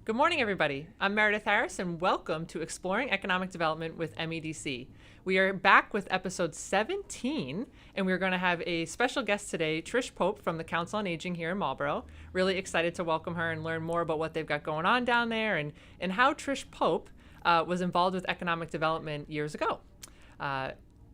Good morning, everybody. I'm Meredith Harris, and welcome to Exploring Economic Development with MEDC. We are back with episode 17, and we're going to have a special guest today, Trish Pope from the Council on Aging here in Marlborough. Really excited to welcome her and learn more about what they've got going on down there and how Trish Pope was involved with economic development years ago.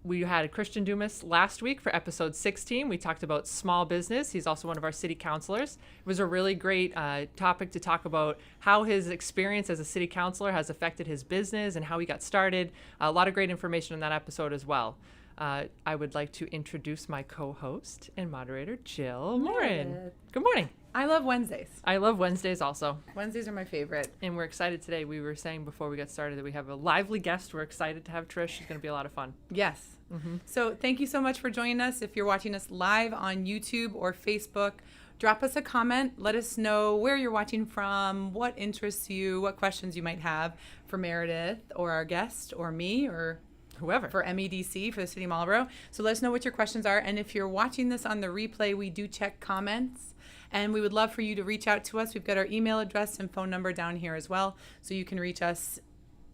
We had Christian Dumais last week for episode 16. We talked about small business. He's also one of our city councilors. It was a really great topic to talk about how his experience as a city councilor has affected his business and how he got started. A lot of great information in that episode as well. I would like to introduce my co-host and moderator, Jill Morin. Good morning. I love Wednesdays. I love Wednesdays also. Wednesdays are my favorite. And we're excited today. We were saying before we got started that we have a lively guest. We're excited to have Trish. She's going to be a lot of fun. Yes. Mm-hmm. So thank you so much for joining us. If you're watching us live on YouTube or Facebook, drop us a comment. Let us know where you're watching from, what interests you, what questions you might have for Meredith or our guest or me or whoever for MEDC, for the City of Marlborough. So let us know what your questions are. And if you're watching this on the replay, we do check comments. And we would love for you to reach out to us. We've got our email address and phone number down here as well. So you can reach us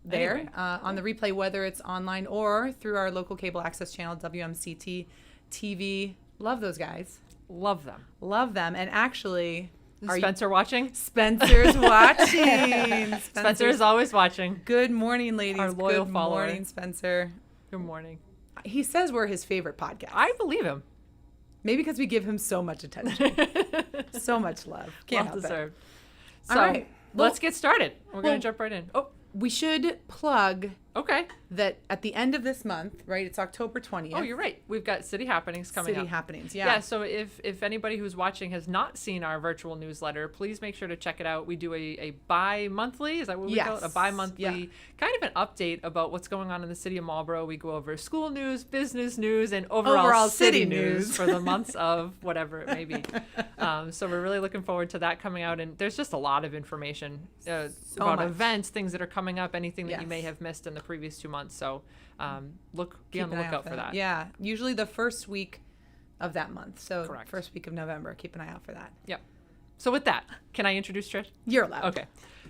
there anyway. On the replay, whether it's online or through our local cable access channel, WMCT TV. Love those guys. Love them. Love them. And actually... Is Spencer watching? Spencer's watching. Spencer is always watching. Good morning, ladies. Our loyal follower. Good morning, Spencer. Good morning. He says we're his favorite podcast. I believe him. Maybe because we give him so much attention. So much love. Can't help deserved. it. So all right. Let's get started. We're going to jump right in. Oh, we should plug okay. that at the end of this month, right? It's October 20th. Oh, you're right. We've got city happenings coming up. City happenings, yeah. Yeah, so if anybody who's watching has not seen our virtual newsletter, please make sure to check it out. We do a bi-monthly, is that what we call it? A bi-monthly kind of an update about what's going on in the city of Marlborough. We go over school news, business news, and overall city news for the months of whatever it may be. So we're really looking forward to that coming out. And there's just a lot of information about events, things that are coming up, anything that you may have missed in the previous 2 months. So be on the lookout for that. Yeah, usually the first week of that month. So correct. First week of November. Keep an eye out for that. Yep. So with that, can I introduce Trish? You're allowed. Okay.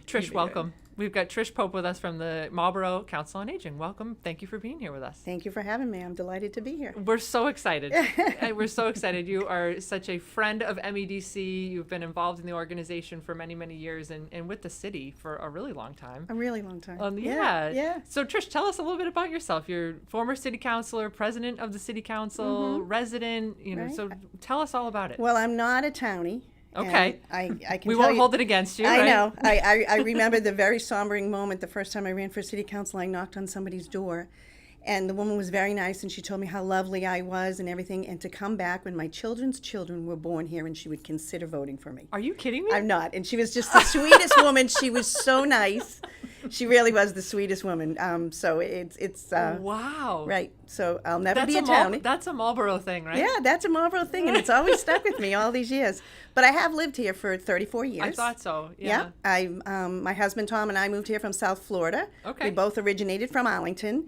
Trish, welcome. Good. We've got Trish Pope with us from the Marlborough Council on Aging. Welcome. Thank you for being here with us. Thank you for having me. I'm delighted to be here. We're so excited. We're so excited. You are such a friend of MEDC. You've been involved in the organization for many, many years and with the city for a really long time. A really long time. Yeah. So Trish, tell us a little bit about yourself. You're former city councilor, president of the city council, resident, Right. So tell us all about it. Well, I'm not a townie. Okay. I can we tell won't you, hold it against you, I right? know. I remember the very sombering moment the first time I ran for city council. I knocked on somebody's door, and the woman was very nice, and she told me how lovely I was and everything, and to come back when my children's children were born here, and she would consider voting for me. Are you kidding me? I'm not. And she was just the sweetest woman. She was so nice. She really was the sweetest woman. So it's wow. Right. So I'll never be a townie. That's a Marlborough thing, right? Yeah, that's a Marlborough thing, and it's always stuck with me all these years. But I have lived here for 34 years. I thought so. Yeah. My husband Tom and I moved here from South Florida. Okay. We both originated from Arlington.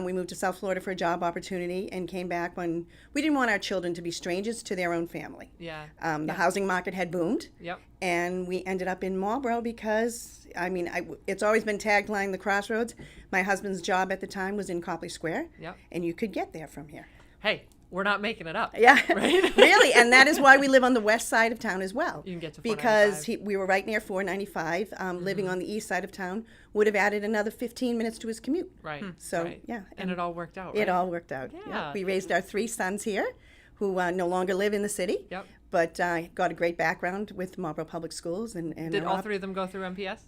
We moved to South Florida for a job opportunity and came back when we didn't want our children to be strangers to their own family. Yeah. The housing market had boomed. Yep. And we ended up in Marlborough because, it's always been tagline the crossroads. My husband's job at the time was in Copley Square. Yep. And you could get there from here. Hey, we're not making it up. Yeah, right? Really, and that is why we live on the west side of town as well. You can get to 495. Because we were right near 495. Living on the east side of town would have added another 15 minutes to his commute. Right. So, right. yeah. And it all worked out, right? It all worked out. Yeah. We raised our 3 sons here who no longer live in the city. Yep. But got a great background with Marlborough Public Schools. And Did all 3 of them go through MPS?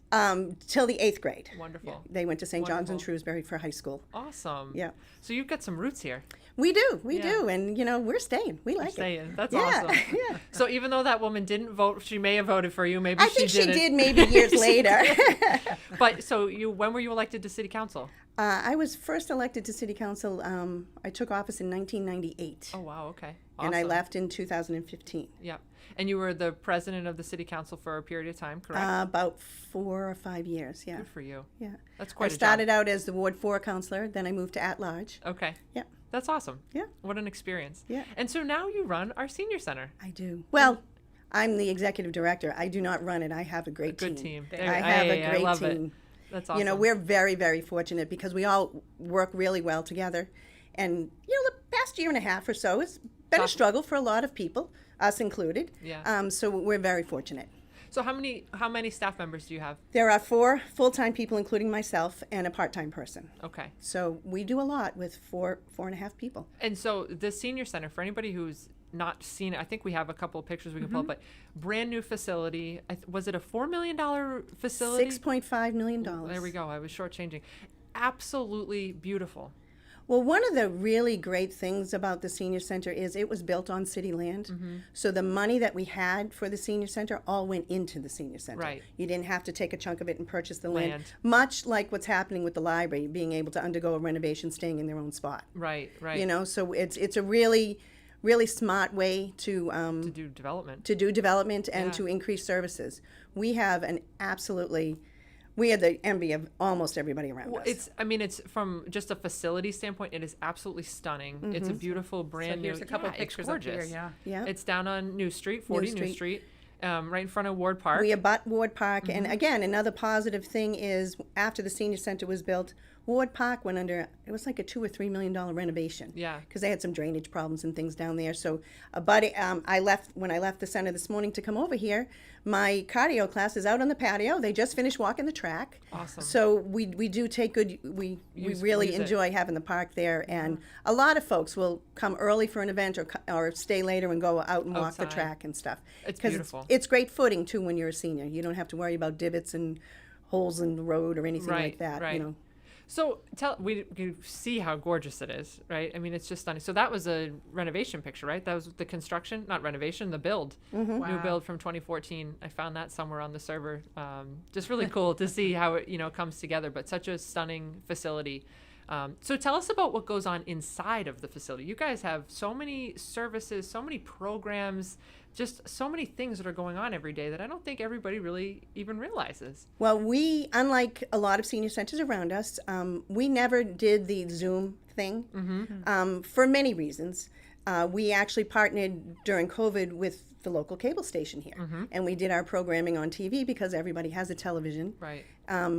Till the 8th grade. Wonderful. Yeah. They went to St. John's in Wonderful. Shrewsbury for high school. Awesome. Yeah. So you've got some roots here. We do. We Yeah. do. And, we're staying. We like it. Staying. That's Yeah. awesome. Yeah. So even though that woman didn't vote, she may have voted for you. Maybe I think she didn't. did maybe years later. But so when were you elected to city council? I was first elected to city council. I took office in 1998. Oh, wow. Okay. Awesome. And I left in 2015. Yep. And you were the president of the city council for a period of time, correct? About 4 or 5 years, yeah. Good for you. Yeah. That's quite I a started job. out as the Ward 4 councilor, then I moved to at-large. Okay. Yeah. That's awesome. Yeah. What an experience. Yeah. And so now you run our senior center. I do. Well, I'm the executive director. I do not run it. I have a great Good team. team. I have a I great love team. It. That's awesome. You know, we're very, very fortunate because we all work really well together. And, the past year and a half or so has been a struggle for a lot of people, us included. Yeah. So we're very fortunate. So how many staff members do you have? There are 4 full-time people, including myself, and a part-time person. Okay. So we do a lot with 4.5 people. And so the senior center, for anybody who's not seen it, I think we have a couple of pictures we can pull up, but brand new facility. Was it a $4 million facility? $6.5 million. There we go. I was shortchanging. Absolutely beautiful. Well, one of the really great things about the senior center is it was built on city land. So the money that we had for the senior center all went into the senior center. Right. You didn't have to take a chunk of it and purchase the land. Land. Much like what's happening with the library, being able to undergo a renovation, staying in their own spot. Right. So it's a really, really smart way to do development. To do development and Yeah. to increase services. We have we are the envy of almost everybody around us. It's from just a facility standpoint, it is absolutely stunning. It's a beautiful brand new. Here's a couple it's pictures up gorgeous. here. Yeah. It's down on New Street, 40 New Street, right in front of Ward Park. We abut Ward Park, and again, another positive thing is after the senior center was built, Ward Park went under, it was like a $2 or $3 million renovation. Yeah. Because they had some drainage problems and things down there. So, when I left the center this morning to come over here, my cardio class is out on the patio. They just finished walking the track. Awesome. So we do take good, we really use it. enjoy having the park there. And a lot of folks will come early for an event or stay later and go out and walk the Outside. track and stuff. It's 'Cause beautiful. It's great footing too when you're a senior. You don't have to worry about divots and holes in the road or anything like that. Right. So we see how gorgeous it is, right? I mean, it's just stunning. So that was a renovation picture, right? That was the construction, not renovation, the build. New build from 2014. I found that somewhere on the server. Just really cool to see how it comes together, but such a stunning facility. So tell us about what goes on inside of the facility. You guys have so many services, so many programs, just so many things that are going on every day that I don't think everybody really even realizes. Well, we, unlike a lot of senior centers around us, we never did the Zoom thing for many reasons. We actually partnered during COVID with the local cable station here, and we did our programming on TV because everybody has a television. Right.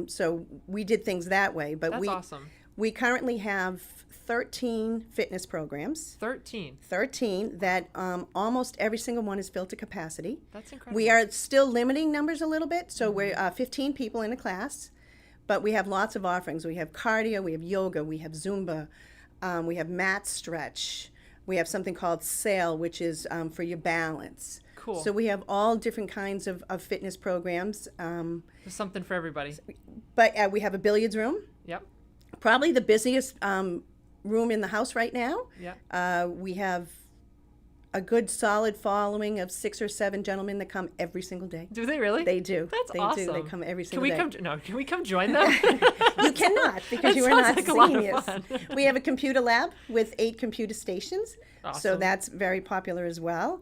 So we did things that way. But That's awesome. We currently have 13 fitness programs. 13. 13 that almost every single one is filled to capacity. That's incredible. We are still limiting numbers a little bit, so we're 15 people in a class, but we have lots of offerings. We have cardio, we have yoga, we have Zumba, we have mat stretch, we have something called Sail, which is for your balance. Cool. So we have all different kinds of fitness programs. There's something for everybody. But we have a billiards room, Yep. probably the busiest room in the house right now. Yep. We have a good solid following of 6 or 7 gentlemen that come every single day. Do they really? They do. That's they awesome. do. They come every single day. Can we come join them? You cannot because That you are sounds not like a lot of seniors. fun. We have a computer lab with 8 computer stations. So Awesome. that's very popular as well.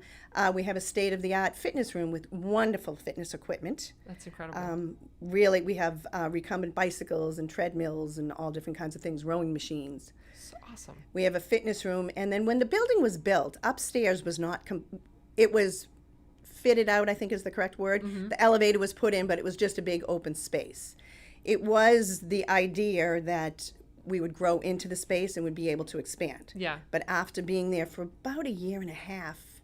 We have a state-of-the-art fitness room with wonderful fitness equipment. That's incredible. Really, we have recumbent bicycles and treadmills and all different kinds of things, rowing machines. So awesome. We have a fitness room, and then when the building was built, upstairs was not, it was fitted out, I think is the correct word. The elevator was put in, but it was just a big open space. It was the idea that we would grow into the space and would be able to expand. Yeah. But after being there for about a year and a half,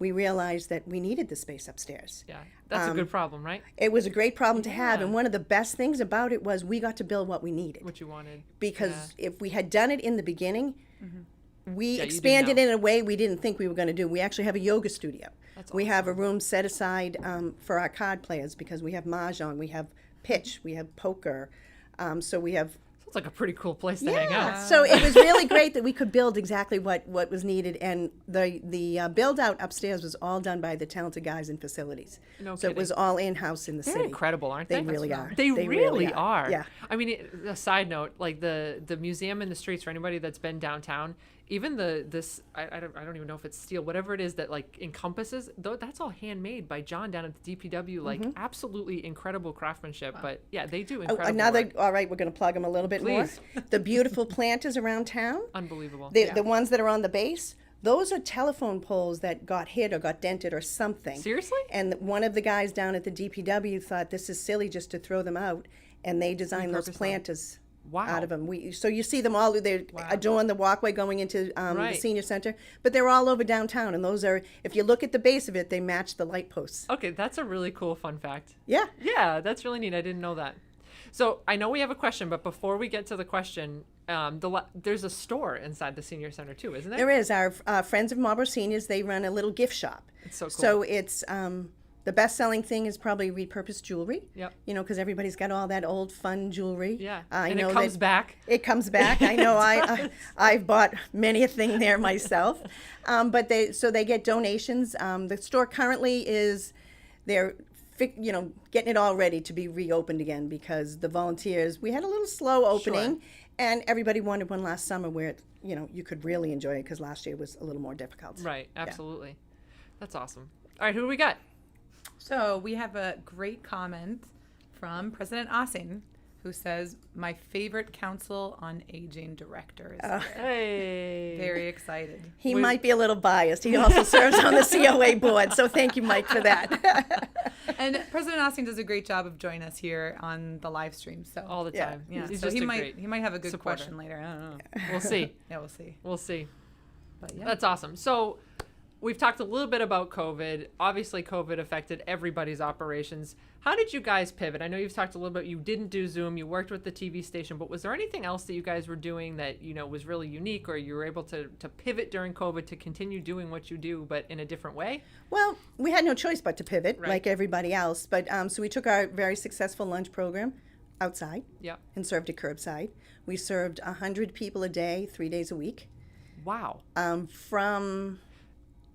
we realized that we needed the space upstairs. Yeah. That's a good problem, right? It was a great problem to have, Yeah. and one of the best things about it was we got to build what we needed. What you wanted. Because if we had done it in the beginning, we Yeah, you expanded didn't in a way we didn't think we were going to do. We actually have a yoga studio. That's We have a room set aside for our card players because we have mahjong, we have pitch, we have poker. So we have Sounds like a pretty cool place to hang out. so it was really great that we could build exactly what was needed, and the build out upstairs was all done by the talented guys in facilities. No so it was all in house in the They're city. incredible, aren't they? They really are. They really really are. Yeah. I mean, a side note, like the museum in the streets for anybody that's been downtown, even this I don't even know if it's steel, whatever it is that like encompasses, though, that's all handmade by John down at the DPW. Like absolutely incredible craftsmanship. But yeah, they do incredible work. All right, we're going to plug them a little bit Please. more. The beautiful planters around town. Unbelievable. The ones that are on the base, Those are telephone poles that got hit or got dented or something. Seriously? And one of the guys down at the DPW thought this is silly just to throw them out, and they designed those Repurposed them. planters Wow. out of them. So you see them all. They're adorn the walkway going into the Right. senior center, but they're all over downtown. And those are, if you look at the base of it, they match the light posts. Okay, that's a really cool fun fact. Yeah. Yeah, that's really neat. I didn't know that. So I know we have a question, but before we get to the question, there's a store inside the senior center too, isn't there? There is. Our Friends of Marlborough Seniors, they run a little gift shop. It's so cool. So it's the best-selling thing is probably repurposed jewelry. Yep. You know, because everybody's got all that old fun jewelry. Yeah, I and know it comes that back. It comes back. I know. I've bought many a thing there myself. But they get donations. The store currently they're getting it all ready to be reopened again because the volunteers, we had a little slow opening. Sure. And everybody wanted one last summer where you could really enjoy it because last year was a little more difficult. Right, absolutely. That's awesome. All right, who do we got? So we have a great comment from President Ossing, who says, "My favorite Council on Aging director is here." Hey. Very excited. He might be a little biased. He also serves on the COA board, so thank you, Mike, for that. And President Ossing does a great job of joining us here on the live stream. So All the Yeah. time. yeah, He's so just he a might great he might have a good supporter. question later. I don't know. We'll see. Yeah, we'll see. We'll see. But yeah. That's awesome. So we've talked a little bit about COVID. Obviously, COVID affected everybody's operations. How did you guys pivot? I know you've talked a little bit. You didn't do Zoom. You worked with the TV station. But was there anything else that you guys were doing that, was really unique, or you were able to pivot during COVID to continue doing what you do, but in a different way? Well, we had no choice but to pivot, Right. like everybody else. But so we took our very successful lunch program outside Yep. and served it curbside. We served 100 people a day, 3 days a week, Wow. from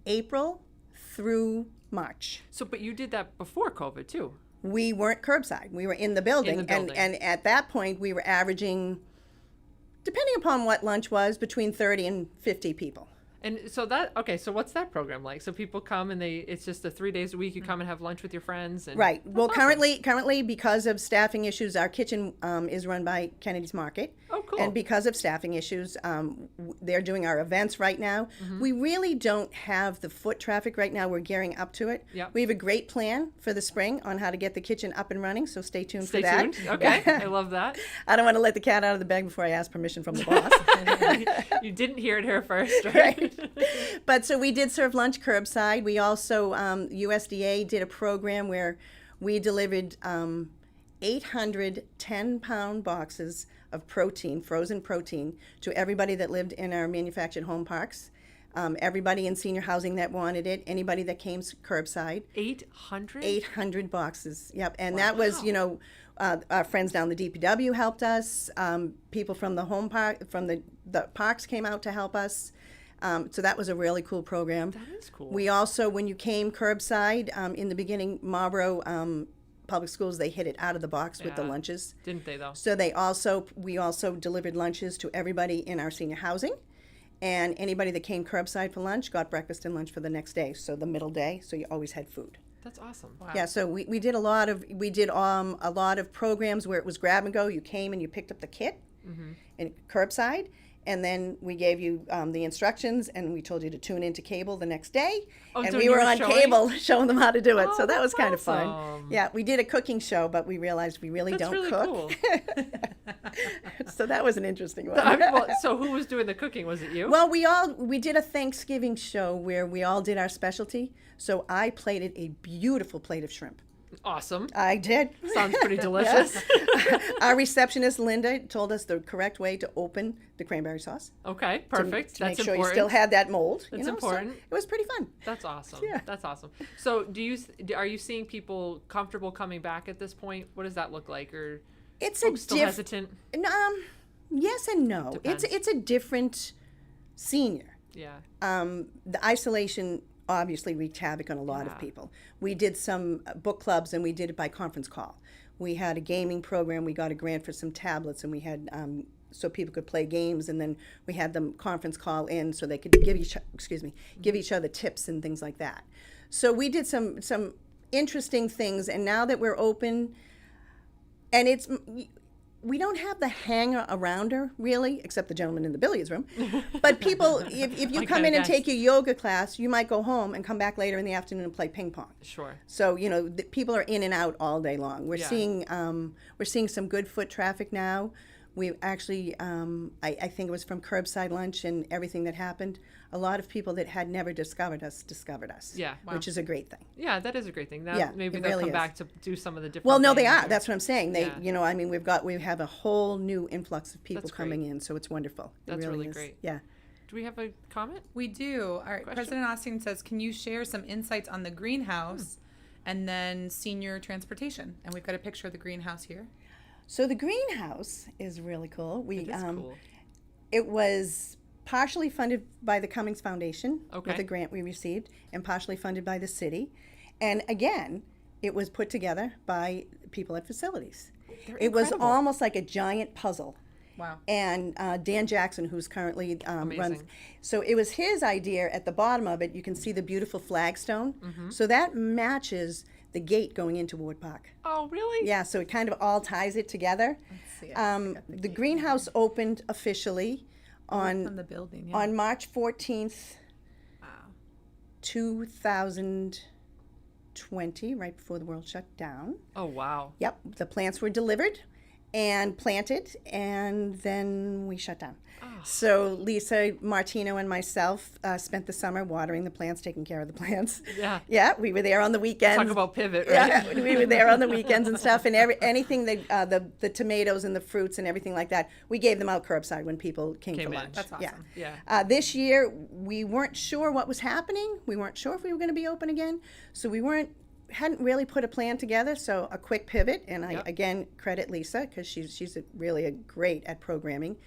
April through March. So, but you did that before COVID too. We weren't curbside. We were in the building. building. And at that point, we were averaging, depending upon what lunch was, between 30 and 50 people. And so so what's that program like? So people come and it's just 3 days a week. You come and have lunch with your friends. And Right. Well, awesome. currently, because of staffing issues, our kitchen is run by Kennedy's Market. Oh, cool. And because of staffing issues, they're doing our events right now. We really don't have the foot traffic right now. We're gearing up to it. Yep. We have a great plan for the spring on how to get the kitchen up and running, so stay tuned Stay for that. tuned. Okay. I love that. I don't want to let the cat out of the bag before I ask permission from the boss. You didn't hear it here first, right? But so we did serve lunch curbside. We also, USDA did a program where we delivered 800 10-pound boxes of protein, frozen protein, to everybody that lived in our manufactured home parks. Everybody in senior housing that wanted it, anybody that came curbside. 800? 800 boxes, yep. And that was, our friends down the DPW helped us. People from the home park, from the parks came out to help us. So that was a really cool program. That is cool. We also, when you came curbside, in the beginning, Marlborough Public Schools, they hit it out of the box with the Yeah. lunches. Didn't they, though? So we also delivered lunches to everybody in our senior housing. And anybody that came curbside for lunch got breakfast and lunch for the next day. So the middle day, so you always had food. That's awesome. Wow. Yeah, so we did a lot of programs where it was grab and go. You came and you picked up the kit and curbside, and then we gave you the instructions, and we told you to tune into cable the next day. Oh, And so we you were were on showing? cable showing them how to do it. Oh, So that was that's kind of fun. awesome. Yeah, we did a cooking show, but we realized we really That's don't really cook. cool. So that was an interesting one. Well, so who was doing the cooking? Was it you? Well, we did a Thanksgiving show where we all did our specialty. So I plated a beautiful plate of shrimp. Awesome. I did. Sounds pretty delicious. Our receptionist, Linda, told us the correct way to open the cranberry sauce. Okay, To- perfect. To That's make sure important. you still had that mold. That's so important. it was pretty fun. That's awesome. Yeah. That's awesome. So, are you seeing people comfortable coming back at this point? What does that look like? Or It's folks still hesitant? Yes and no. Depends. It's a different senior. Yeah. The isolation obviously wreaked havoc on a lot Yeah. of people. We did some book clubs, and we did it by conference call. We had a gaming program. We got a grant for some tablets, and we had so people could play games, and then we had them conference call in so they could give each other tips and things like that. So we did some interesting things, and now that we're open, and we don't have the hanger arounder really, except the gentleman in the billiards room. But people, if you come in and take your yoga class, you might go home and come back later in the afternoon and play ping pong. Sure. So people are in and out all day long. We're Yeah. seeing some good foot traffic now. We actually, I think it was from curbside lunch and everything that happened. A lot of people that had never discovered us. Yeah. Which is a great thing. Yeah, that is a great thing. Now, Yeah, maybe it they'll really come is. back to do some of the different Well, no, they things are. or- That's what I'm saying. They, Yeah. we have a whole new influx of people That's coming great. in, so it's wonderful. That's it really really is. great. Yeah. Do we have a comment? We do. All right. Question? President Austin says, can you share some insights on the greenhouse and then senior transportation? And we've got a picture of the greenhouse here. So the greenhouse is really cool. It is cool. It was partially funded by the Cummings Foundation Okay. with a grant we received, and partially funded by the city. And again, it was put together by people at facilities. They're It was incredible. almost like a giant puzzle. Wow. And Dan Jackson, who's currently runs, Amazing. so it was his idea. At the bottom of it, you can see the beautiful flagstone. So that matches the gate going into Ward Park. Oh, really? Yeah, so it kind of all ties it together. Let's see. The greenhouse opened officially From on the building. Yeah. on March 14th, Wow. 2020, right before the world shut down. Oh, wow. Yep, the plants were delivered and planted, and then we shut down. So Lisa Martino and myself spent the summer watering the plants, taking care of the plants. Yeah. Yeah, we were there on the weekends. Talk about pivot, right? Yeah, we were there on the weekends and stuff, and anything that the tomatoes and the fruits and everything like that, we gave them out curbside when people came Came for in. lunch. That's awesome. Yeah. This year, we weren't sure what was happening. We weren't sure if we were going to be open again, so we hadn't really put a plan together. So a quick pivot, and I Yep. again credit Lisa because she's really a great at programming.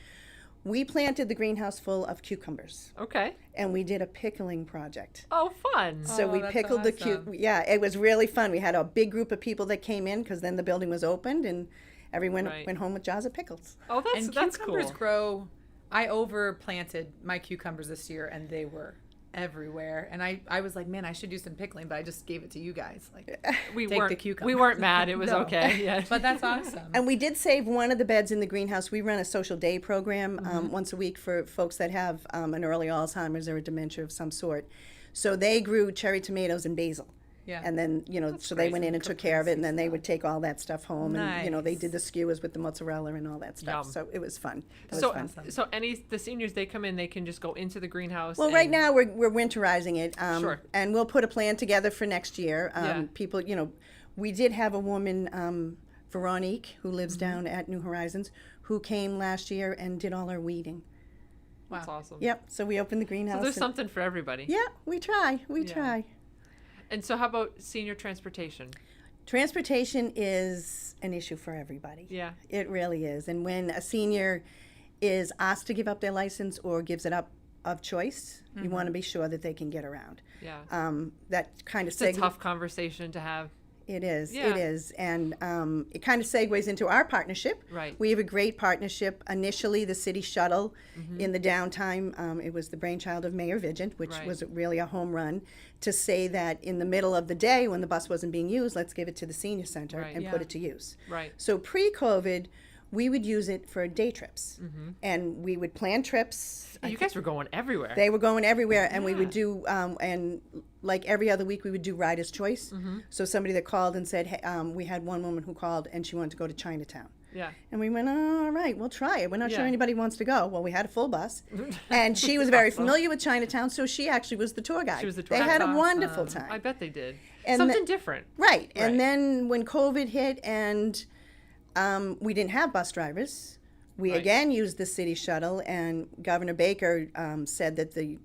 We planted the greenhouse full of cucumbers, Okay. and we did a pickling project. Oh, fun. So Oh, we that's pickled the awesome. Yeah, it was really fun. We had a big group of people that came in because then the building was opened and everyone Right. went home with jars of pickles. Oh, And that's cucumbers cool. grow. I overplanted my cucumbers this year, and they were everywhere. And I was like, man, I should do some pickling, but I just gave it to you guys. Like, We take the weren't. cucumbers. We weren't mad. It was No. okay. Yeah. But that's awesome. And we did save one of the beds in the greenhouse. We run a social day program once a week for folks that have an early Alzheimer's or a dementia of some sort. So they grew cherry tomatoes and basil. Yeah. And then, so they great. went in and took care of it, and then they would take all that stuff home. And, they Nice. did the skewers with the mozzarella and all that stuff. Yum. So it was fun. It was So, fun. so the seniors, they come in, they can just go into the greenhouse. Well, right now we're winterizing it, Sure. and we'll put a plan together for next year. Yeah. People, we did have a woman, Veronique, who lives down at New Horizons, who came last year and did all our weeding. That's awesome. Yep. So we opened the greenhouse. So there's and- something for everybody. Yeah, we try. We Yeah. try. And so how about senior transportation? Transportation is an issue for everybody. Yeah. It really is. And when a senior is asked to give up their license or gives it up of choice, you want to be sure that they can get around. Yeah. That kind of It's a tough conversation to have. It is. Yeah. It is. And it kind of segues into our partnership. Right. We have a great partnership. Initially, the city shuttle in the downtime, it was the brainchild of Mayor Vigent, which Right. was really a home run, to say that in the middle of the day when the bus wasn't being used, let's give it to the senior center Right. and Yeah. put it to use. Right. So pre-COVID, we would use it for day trips. And we would plan trips. You guys were going everywhere. They were going everywhere, and we would Yeah. do, and like every other week, we would do Rider's Choice. So somebody that called and said, hey, we had one woman who called and she wanted to go to Chinatown. Yeah. And we went, oh, all right, we'll try it. We're not sure Yeah. anybody wants to go. Well, we had a full bus. And she was very familiar with Chinatown, so she actually was the tour guide. She was the tour They guide. had a That's wonderful awesome. time. I bet they did. And Something different. Right. Right. And then when COVID hit and we didn't have bus drivers, we Right. again used the city shuttle, and Governor Baker said that the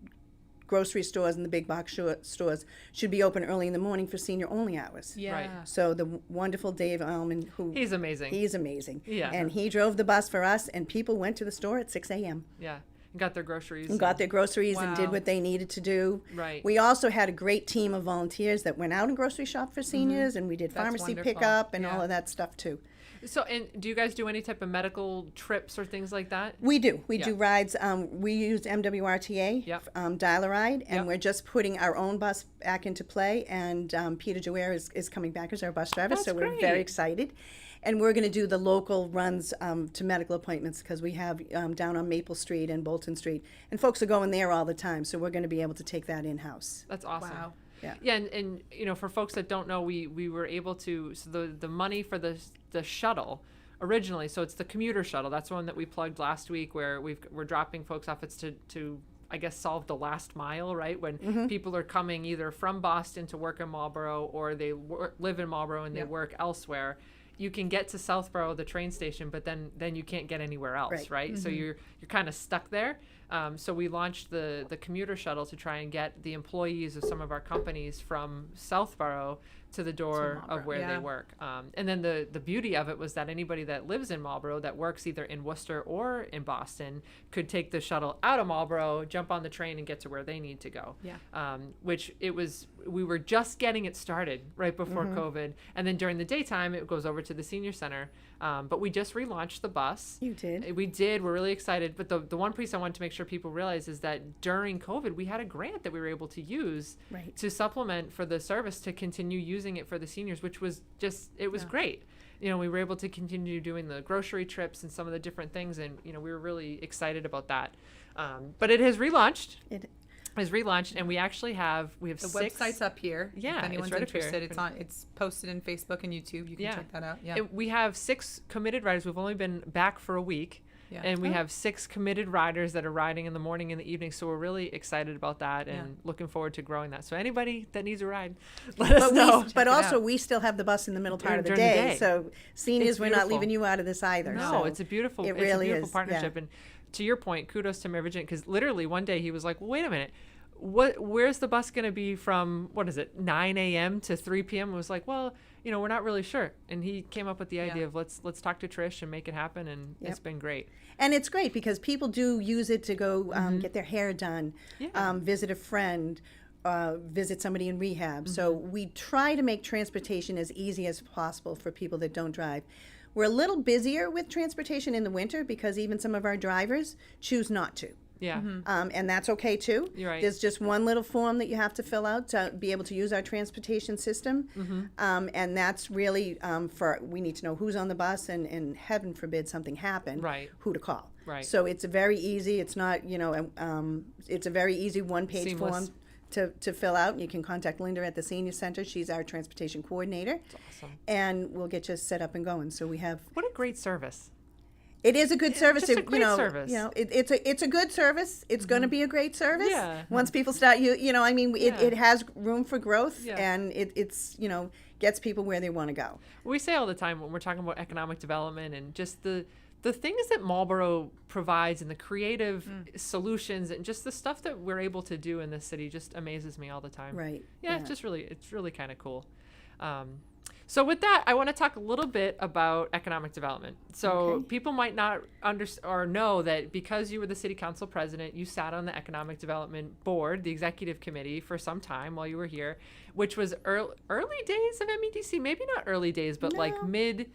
grocery stores and the big box stores should be open early in the morning for senior only hours. Yeah. Right. So the wonderful Dave Allman, who He's amazing. he's amazing. Yeah. And he drove the bus for us, and people went to the store at 6 a.m. Yeah. And got their groceries. and got their groceries and did Wow. what they needed to do. Right. We also had a great team of volunteers that went out and grocery shop for seniors, and we did That's pharmacy wonderful. pickup and Yeah. all of that stuff too. So, and do you guys do any type of medical trips or things like that? We do. We Yeah. do rides. We use MWRTA, Yep. Dial-A-Ride, and Yep. we're just putting our own bus back into play. And Peter Jower is coming back as our bus driver, That's so we're great. very excited. And we're going to do the local runs to medical appointments because we have down on Maple Street and Bolton Street. And folks are going there all the time, so we're going to be able to take that in-house. That's awesome. Wow. Yeah. Yeah, and for folks that don't know, we were able to, so the money for the shuttle originally, so it's the Commuter shuttle. That's one that we plugged last week, where we're dropping folks off. It's to I guess solve the last mile, right? When people are coming either from Boston to work in Marlborough, or they live in Marlborough and they work elsewhere. You can get to Southborough, the train station, but then you can't get anywhere else, right? So you're kind of stuck there. So we launched the Commuter shuttle to try and get the employees of some of our companies from Southborough to the door of where they work. And then the beauty of it was that anybody that lives in Marlborough that works either in Worcester or in Boston could take the shuttle out of Marlborough, jump on the train, and get to where they need to go. Which we were just getting it started right before COVID. And then during the daytime, it goes over to the senior center. But we just relaunched the bus. You did? We did. We're really excited. But the one piece I wanted to make sure people realize is that during COVID, we had a grant that we were able to use to supplement for the service to continue using it for the seniors, which was it was great. We were able to continue doing the grocery trips and some of the different things. And, we were really excited about that. But it has relaunched. And we actually have the 6 website's up here. Yeah, if anyone's it's right interested, up here. it's posted in Facebook and YouTube. You can check that out. Yeah, we have 6 committed riders. We've only been back for a week. And we have 6 committed riders that are riding in the morning and the evening. So we're really excited about that and looking forward to growing that. So anybody that needs a ride, let us know. But also, we still have the bus in the middle part of the day. So seniors, we're not leaving you out of this either. No, so it's a beautiful partnership. And to your point, kudos to Mayor Virginia, because literally one day he was like, well, wait a minute. Where's the bus going to be from, 9 a.m. to 3 p.m.? It was like, well, we're not really sure. And he came up with the idea of let's talk to Trish and make it happen. And it's been great. And it's great because people do use it to go get their hair done, visit a friend, visit somebody in rehab. So we try to make transportation as easy as possible for people that don't drive. We're a little busier with transportation in the winter because even some of our drivers choose not to. Yeah. And that's okay too. You're right. There's just one little form that you have to fill out to be able to use our transportation system. And that's really we need to know who's on the bus and heaven forbid something happen, who to call. Right. So it's very easy. It's not, it's a very easy one-page form to fill out. You can contact Linda at the Senior Center. She's our transportation coordinator. That's awesome. And we'll get you set up and going. So we have... What a great service. It is a good service. Just a great service. It's a good service. It's going to be a great service. Yeah. Once people start, it has room for growth, and it's gets people where they want to go. We say all the time when we're talking about economic development and just the things that Marlborough provides and the creative solutions and just the stuff that we're able to do in this city just amazes me all the time. Right. Yeah. It's really kind of cool. So with that, I want to talk a little bit about economic development. So people might not understand or know that because you were the city council president, you sat on the economic development board, the executive committee, for some time while you were here, which was early days of MEDC. Maybe not early days, but like mid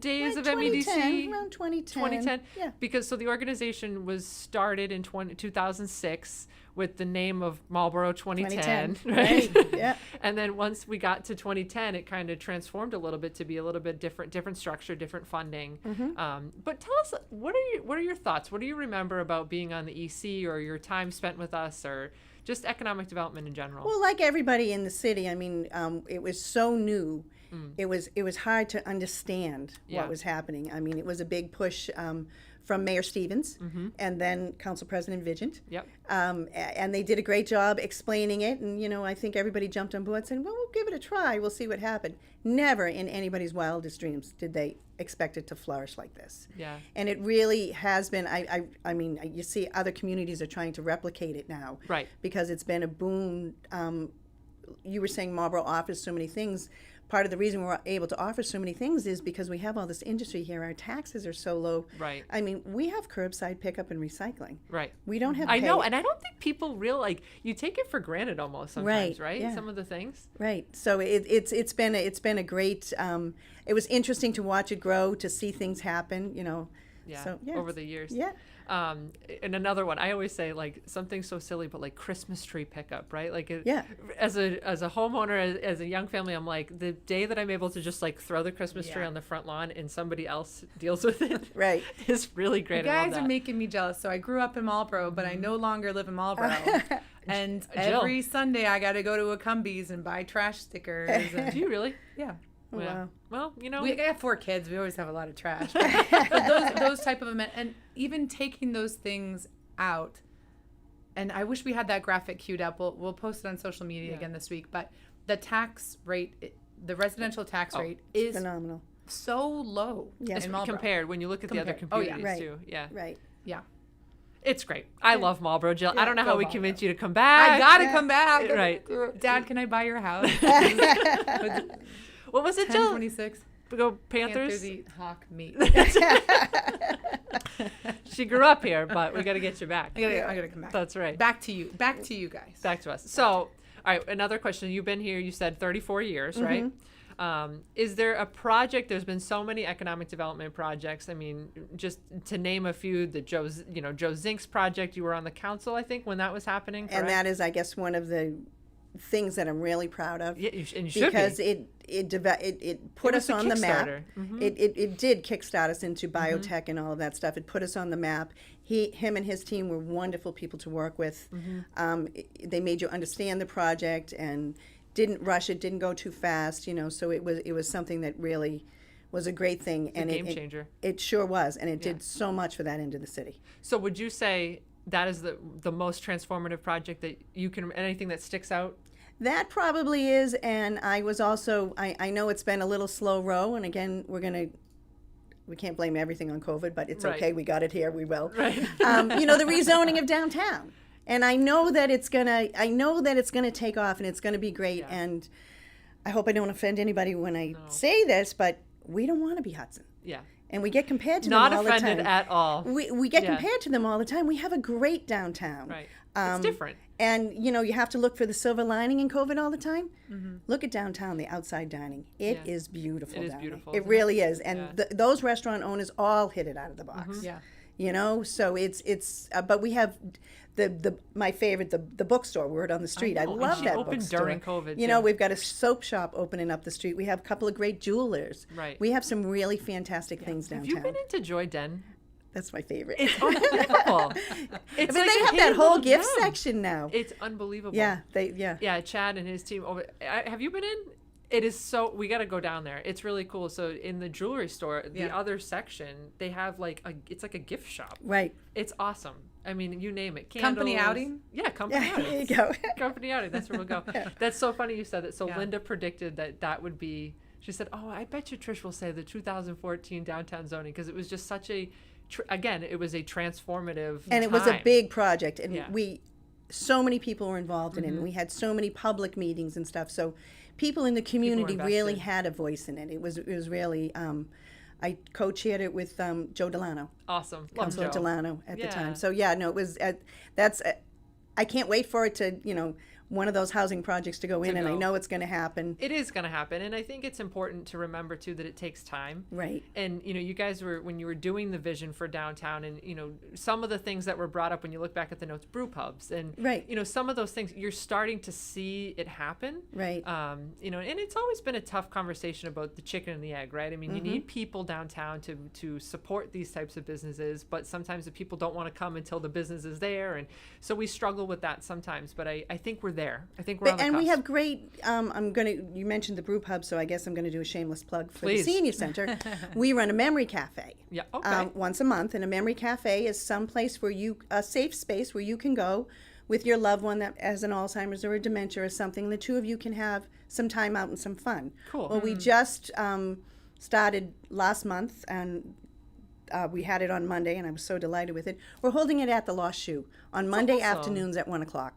days of MEDC. Around 2010. 2010. Yeah. Because the organization was started in 2006 with the name of Marlborough 2010. Right? Yeah. And then once we got to 2010, it kind of transformed a little bit to be a little bit different structure, different funding. But tell us, what are your thoughts? What do you remember about being on the EC or your time spent with us or just economic development in general? Well, like everybody in the city, it was so new. It was hard to understand what was happening. It was a big push from Mayor Stevens and then Council President Vigent. Yep. And they did a great job explaining it. And, I think everybody jumped on board saying, well, we'll give it a try. We'll see what happened. Never in anybody's wildest dreams did they expect it to flourish like this. Yeah. And it really has been, you see other communities are trying to replicate it now. Right. Because it's been a boon. You were saying Marlborough offers so many things. Part of the reason we're able to offer so many things is because we have all this industry here. Our taxes are so low. Right. We have curbside pickup and recycling. Right. We don't have I know, and I don't think people you take it for granted almost sometimes, right? Yeah. Some of the things. Right. So it's been a great. It was interesting to watch it grow, to see things happen. Yeah. So, yeah, Over the years. Yeah. And another one, I always say like something so silly, but like Christmas tree pickup, right? Like Yeah. as a homeowner, as a young family, I'm like, the day that I'm able to just like throw the Christmas tree Yeah. on the front lawn and somebody else deals with it Right. is really great. You I love guys are that. making me jealous. So I grew up in Marlborough, but I no longer live in Marlborough. And Jill. every Sunday I got to go to a Cumbies and buy trash stickers. Do you really? Yeah. Oh, Yeah. wow. Well, you know, We have 4 kids. We always have a lot of trash. But those type of events, and even taking those things out. And I wish we had that graphic queued up. We'll post it on social media Yeah. again this week. But the tax rate, the residential tax rate is Phenomenal. so low Yeah. in Marlborough. compared when you look at the other Compared. Oh, yeah. communities Right. too. Yeah. Right. Yeah. It's great. I love Marlborough, Jill. I don't know go how we Marlborough. convince you to come back. I gotta come back. Right. Dad, can I buy your house? What was it, Jill? 1026. Go Panthers Panthers. eat hawk meat. She grew up here, but we got to get you back. I gotta come back. That's right. Back to you. Back to you guys. Back to us. So, all right, another question. You've been here, you said 34 years, right? Is there a project? There's been so many economic development projects. I mean, just to name a few, the Joe Zink's project. You were on the council, I think, when that was happening. And that is, I guess, one of the things that I'm really proud of. Yeah, and you should because be. it put It was us a on the map. Kickstarter. It did kickstart us into biotech and all of that stuff. It put us on the map. Him and his team were wonderful people to work with. They made you understand the project and didn't rush it, didn't go too fast. So it was something that really was a great thing. It's a game changer. It sure was, and it did so much for that end of the city. So would you say that is the most transformative project that you can, anything that sticks out? That probably is, and I was also, I know it's been a little slow row, and again, we can't blame everything on COVID, but it's Right. okay, we got it here, we will. Right. The rezoning of downtown. And I know that it's gonna take off and it's gonna be great, Yeah. and I hope I don't offend anybody when I say this, but we don't want to be Hudson. Yeah. And we get compared to Not them all the offended time. at all. We get Yeah. compared to them all the time. We have a great downtown. Right. It's different. And, you have to look for the silver lining in COVID all the time. Look at downtown, the outside dining. It Yeah. is beautiful It is down beautiful, there. It isn't really is. And Yeah. those restaurant owners all hit it out of the box. Yeah. So it's but we have my favorite, the bookstore, Word on the Street. I know, and love she that opened bookstore. during COVID, You know, too. we've got a soap shop opening up the street. We have a couple of great jewelers. Right. We have some really fantastic things Have downtown. you been into Joy Den? That's my favorite. It's unbelievable. But It's they like a have that hidden whole little gift gem. section now. It's unbelievable. Yeah. Yeah, Chad and his team over. Have you been in? It is so. We got to go down there. It's really cool. So in the jewelry store, the Yeah. other section, they have it's like a gift shop. Right. It's awesome. I mean, you name it. Company Candles. outing? Yeah, company Yeah, outing. there you go. Company outing. That's where we'll go. That's so funny you said that. So Yeah. Linda predicted that would be. She said, "Oh, I bet you Trish will say the 2014 downtown zoning because it was just such a." Again, it was a transformative. And it was a time. big project, and Yeah. so many people were involved in it, and we had so many public meetings and stuff. So people in the community really invested. had a voice in it. It was really. I co-chaired it with Joe Delano, Awesome. Love Councilor Joe. Delano at the Yeah. time. So yeah, no, it was. I can't wait for it to one of those housing projects to go in, and I go. know it's going to happen. It is going to happen, and I think it's important to remember too that it takes time. Right. And you guys were when you were doing the vision for downtown, and some of the things that were brought up when you look back at the notes, brew pubs, and Right. some of those things you're starting to see it happen. Right. And it's always been a tough conversation about the chicken and the egg, right? I mean, you need people downtown to support these types of businesses, but sometimes the people don't want to come until the business is there, and so we struggle with that sometimes. But I think we're there. I think we're on the And we cusp. have great. You mentioned the brew pub, so I guess I'm going to do a shameless plug for Please. the senior center. We run a memory cafe. Yeah, okay. Once a month, and a memory cafe is some place where a safe space where you can go with your loved one that has an Alzheimer's or a dementia or something. The two of you can have some time out and some fun. Cool. Well, we just started last month, and we had it on Monday, and I was so delighted with it. We're holding it at the Lost Shoe on Monday awesome. afternoons at 1:00.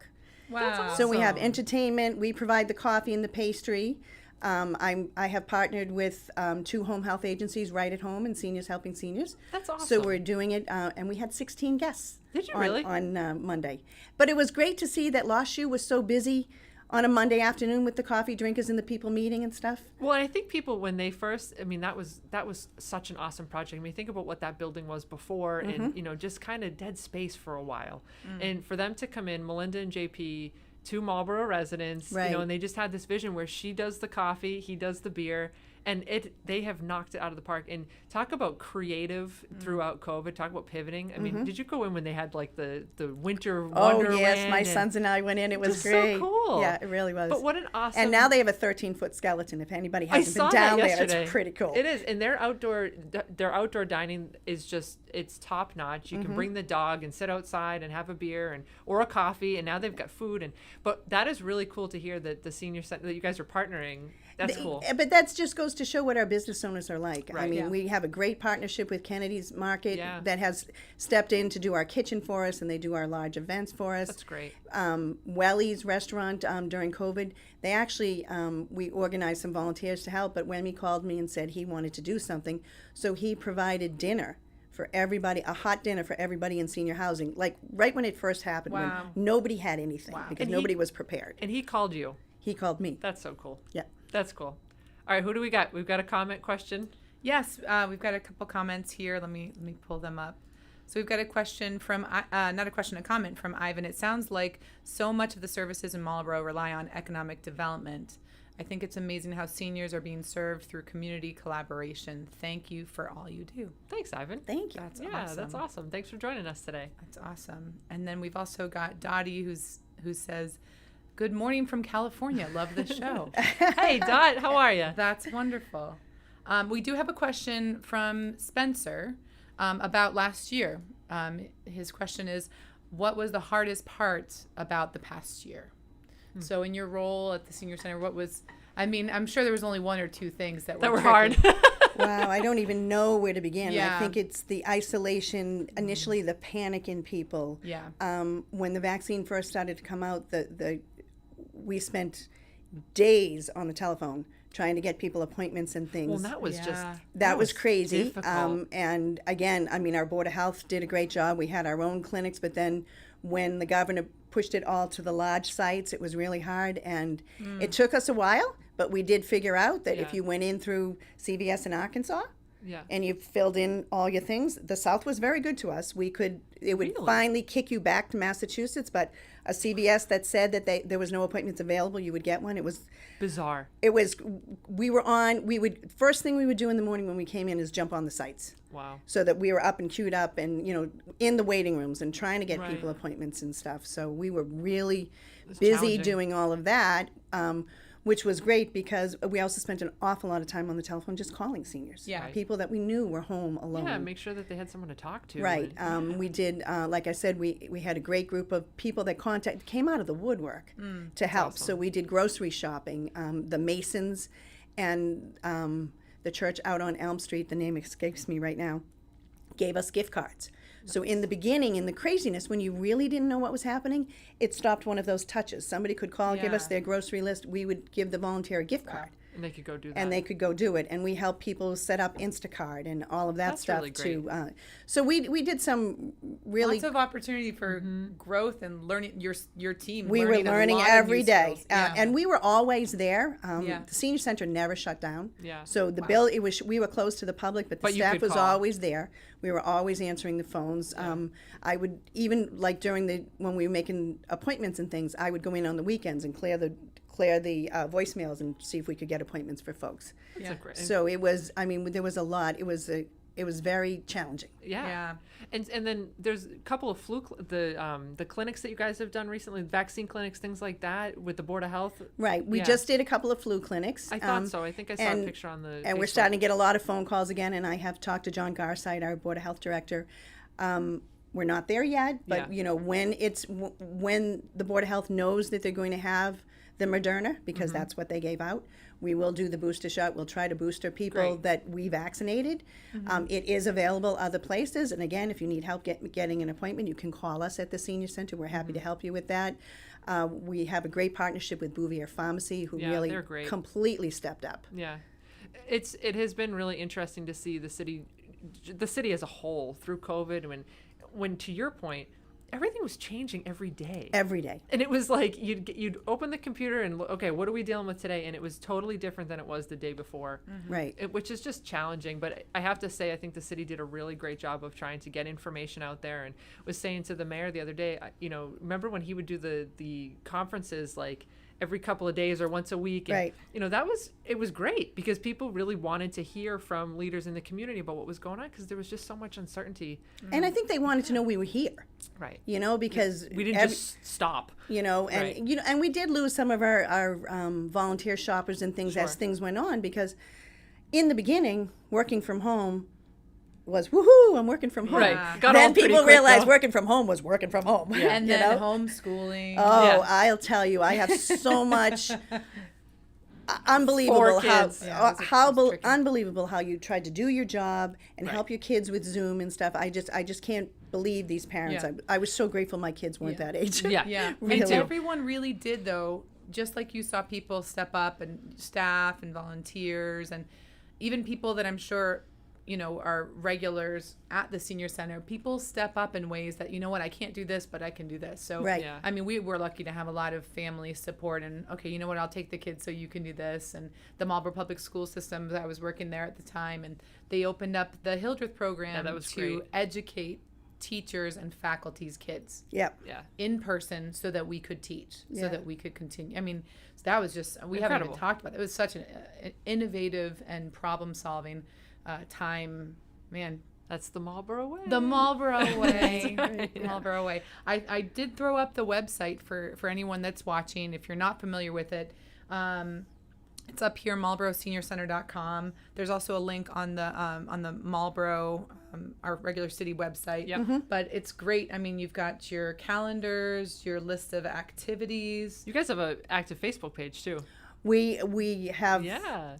Wow. So we have Awesome. entertainment. We provide the coffee and the pastry. I have partnered with 2 home health agencies, Right at Home and Seniors Helping Seniors. That's awesome. So we're doing it, and we had 16 guests. Did you on, really? on Monday? But it was great to see that Lost Shoe was so busy on a Monday afternoon with the coffee drinkers and the people meeting and stuff. Well, I think people, when they first, I mean, that was such an awesome project. I mean, think about what that building was before, and just kind of dead space for a while. And for them to come in, Melinda and JP, two Marlborough residents, Right. and they just had this vision where she does the coffee, he does the beer, and they have knocked it out of the park. And talk about creative throughout COVID. Talk about pivoting. I mean, did you go in when they had like the winter wonderland? Oh yes, my sons and I went in. It was Just great. so cool. Yeah, it really was. But what an awesome! And now they have a 13-foot skeleton. If anybody I hasn't saw been down that there, yesterday. it's pretty cool. It is, and their outdoor dining is just, it's top notch. You can bring the dog and sit outside and have a beer or a coffee, and now they've got food. But that is really cool to hear that the senior center, that you guys are partnering. That's cool. But that just goes to show what our business owners are like. I Right. mean, Yeah. we have a great partnership with Kennedy's Market Yeah. that has stepped in to do our kitchen for us, and they do our large events for us. That's great. Welly's restaurant during COVID, they actually, we organized some volunteers to help, but Wemmy called me and said he wanted to do something, so he provided dinner for everybody, a hot dinner for everybody in senior housing, like right when it first happened, Wow. when nobody had anything because And nobody was prepared. And he called you. He called me. That's so cool. Yeah. That's cool. All right, who do we got? We've got a comment question. Yes, we've got a couple comments here. Let me pull them up. So we've got a question from, not a question, a comment from Ivan. It sounds like so much of the services in Marlborough rely on economic development. I think it's amazing how seniors are being served through community collaboration. Thank you for all you do. Thanks, Ivan. Thank you. That's Yeah, awesome. that's awesome. Thanks for joining us today. That's awesome. And then we've also got Dottie who says, "Good morning from California. Love the show." Hey, Dot, how are you? That's wonderful. We do have a question from Spencer about last year. His question is, what was the hardest part about the past year? So in your role at the senior center, what was, I mean, I'm sure there was only one or two things that were hard. tricky. Wow, I don't even know where to begin. Yeah. I think it's the isolation, initially the panic in people. Yeah. When the vaccine first started to come out, we spent days on the telephone trying to get people appointments and things. Well, that was Yeah. just That was crazy. difficult. And again, I mean, our Board of Health did a great job. We had our own clinics, but then when the governor pushed it all to the large sites, it was really hard. And it took us a while, but we did figure out that if Yeah. you went in through CVS in Arkansas Yeah. and you filled in all your things, the South was very good to us. It would Really? finally kick you back to Massachusetts, but a CVS that said that there was no appointments available, you would get one. Bizarre. First thing we would do in the morning when we came in is jump on the sites Wow. so that we were up and queued up and, in the waiting rooms and trying to get Right. people appointments and stuff. So we were really It's busy challenging. doing all of that, which was great because we also spent an awful lot of time on the telephone just calling seniors. Yeah. Right. People that we knew were home alone. Yeah, make sure that they had someone to talk to. Right. and- We did, like I said, we had a great group of people that came out of the woodwork to help. awesome. So we did grocery shopping. The Masons and the church out on Elm Street, the name escapes me right now, gave us gift cards. So in the beginning, in the craziness, when you really didn't know what was happening, it stopped one of those touches. Somebody could call, give us Yeah. their grocery list. We would give the volunteer a gift card. And they could go do that. And they could go do it, and we help people set up Instacart and all of that That's stuff really too. So we did some really. Lots of opportunity for growth and learning your team. We were a learning lot of every new day, skills. Yeah. and we were always there. Yeah. The senior center never shut down. Yeah. So the we were closed to the public, but the But you staff could was call. always there. We were always answering the phones. I would even like when we were making appointments and things, I would go in on the weekends and clear the voicemails and see if we could get appointments for folks. That's a great. So it was. I mean, there was a lot. It was very challenging. Yeah. Yeah. And then there's a couple of the clinics that you guys have done recently, vaccine clinics, things like that with the Board of Health. Right. We Yeah. just did a couple of flu clinics. I thought so. I think I saw a picture on the And we're Facebook. starting to get a lot of phone calls again, and I have talked to John Garside, our Board of Health Director. We're not there yet, but Yeah. when the Board of Health knows that they're going to have the Moderna, because that's what they gave out, we will do the booster shot. We'll try to booster people Great. that we vaccinated. It is available other places, and again, if you need help getting an appointment, you can call us at the Senior Center. We're happy to help you with that. We have a great partnership with Bouvier Pharmacy, who Yeah, really they're great. completely stepped up. Yeah, it has been really interesting to see the city as a whole through COVID. When to your point, everything was changing every day. Every day. And it was like you'd open the computer and look, okay, what are we dealing with today? And it was totally different than it was the day before. Right. Which is just challenging. But I have to say, I think the city did a really great job of trying to get information out there. And was saying to the mayor the other day, remember when he would do the conferences like every couple of days or once a week? And, Right. it was great because people really wanted to hear from leaders in the community about what was going on because there was just so much uncertainty. And I think they wanted to know we were here. Right. Because we didn't just stop. And and we did lose some of our volunteer shoppers and things as things went on, because in the beginning, working from home was woohoo, I'm working from home. Right. Then people realized working from home was working from home. Yeah. And then homeschooling. Oh, Yeah. I'll tell you, I have so much unbelievable 4 kids. unbelievable how you tried to do your job and help your kids with Zoom and stuff. I just can't believe these parents. Yeah. I was so grateful my kids weren't that age. Yeah. Yeah. Really. And everyone really did, though, just like you saw people step up, and staff and volunteers and even people that I'm sure are regulars at the senior center. People step up in ways that, I can't do this, but I can do this. So, Right. Yeah. I mean, we were lucky to have a lot of family support, and okay, you know what, I'll take the kids so you can do this. And the Marlborough Public School System, I was working there at the time, and they opened up the Hildreth program that was to great. educate teachers and faculty's kids Yep. Yeah. in person so that we could teach, Yeah. so that we could continue. I mean, that was just, we haven't Incredible. even talked about it. It was such an innovative and problem-solving time. Man, That's the Marlborough way. the Marlborough way. That's right, yeah. Marlborough way. I did throw up the website for anyone that's watching. If you're not familiar with it, it's up here, marlboroughseniorcenter.com. There's also a link on the Marlborough, our regular city website. Yep. But it's great. I mean, you've got your calendars, your list of activities. You guys have an active Facebook page too. We have Yeah.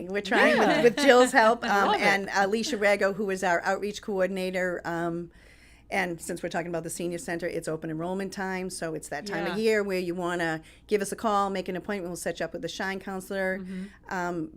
We're trying with Jill's help, love it. and Alicia Rego, who is our outreach coordinator. And since we're talking about the senior center, it's open enrollment time, so it's that time of Yeah. year where you want to give us a call, make an appointment. We'll set you up with a Shine counselor,